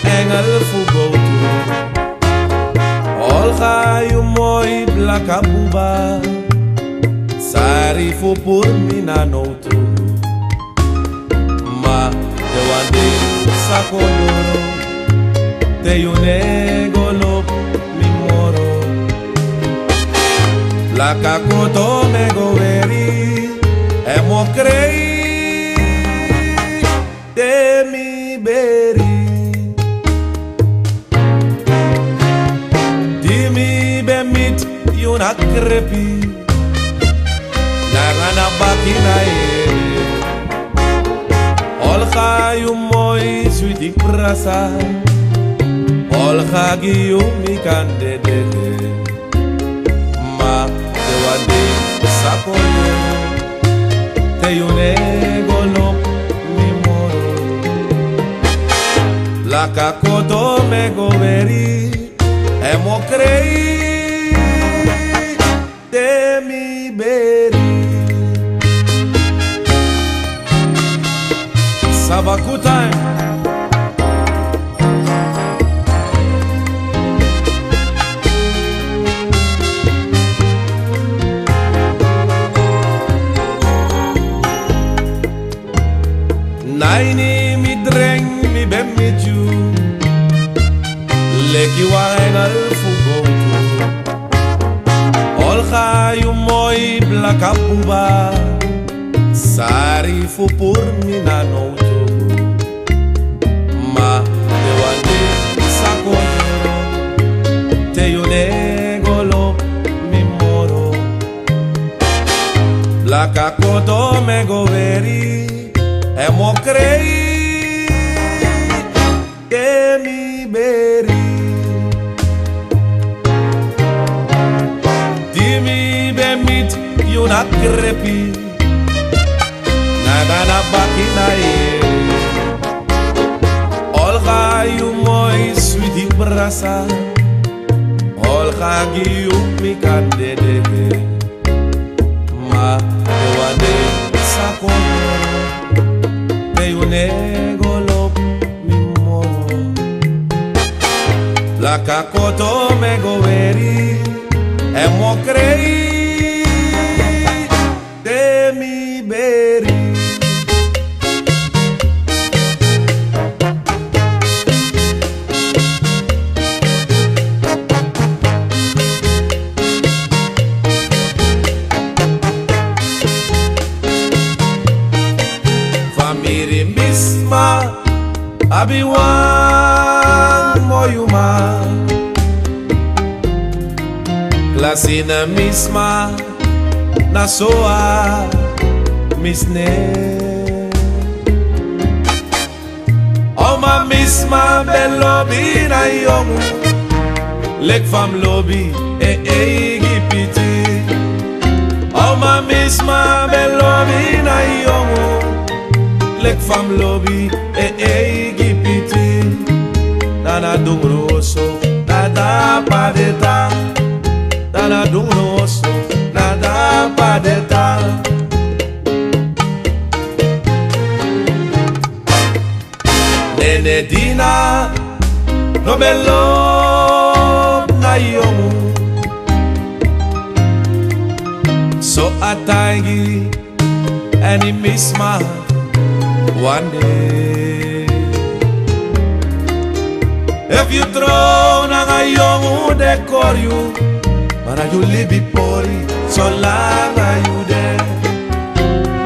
engel fugotu Ol gayu moi blaka buba Sari fu por mina noutu Ma de wande sakoloro Te yunegolo mi moro Blaka koto me goveri E mo crei Te mi beri Dimi be mit yuna crepi Nagana bakina e Olga yu moi suiti prasa Olga giyu mi kandede Ma te wande sakolo Te yunegolo mi moro La kakoto me goveri E mo crei Te mi beri Sabaku time Naini mi dreng mi bem mi ju Leki wa engel fugotu Olga yu moi blaka buba Sari fu por mina noutu Ma te wande sakoloro Te yunegolo mi moro Blaka koto me goveri E mo crei Te mi beri Dimi be mit yuna crepi Nagana bakina e Olga yu moi suiti brasa Olga giyu mi kandede Ma te wande sakoloro Te yunegolo mi moro La kakoto me goveri E mo crei Te mi beri Famiri misma Abiwan moyuma Klasina misma Nasoa misne Oma misma belobi na yomu Lek fam lobi gipiti Oma misma belobi na yomu Lek fam lobi gipiti Nana dumroso Nada padeta Nana dumroso Nada padeta Nene dina No bello na yomu So atangi Any misma One day If you throw nanga yomu decor you Para you live pori So langa you there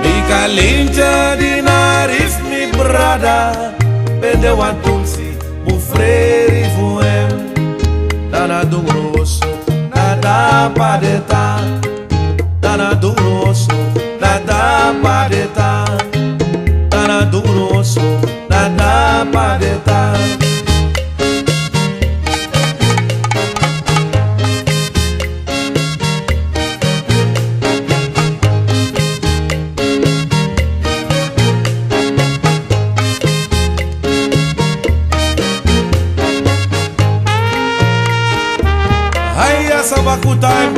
Mika linja dinarif mi brada Pende wan tulsi Bufreri fuem Dana dungroso Nada padeta Dana dungroso Nada padeta Dana dungroso Nada padeta Sabaku time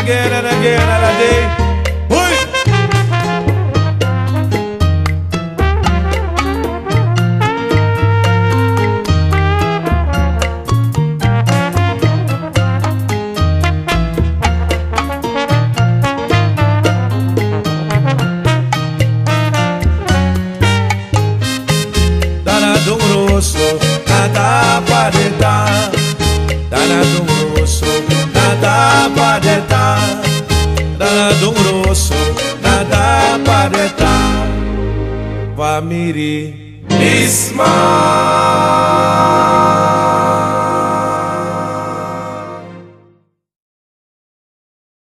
again and again and a day. Hey! do grosso, nada padetar. Vamiri Ismail.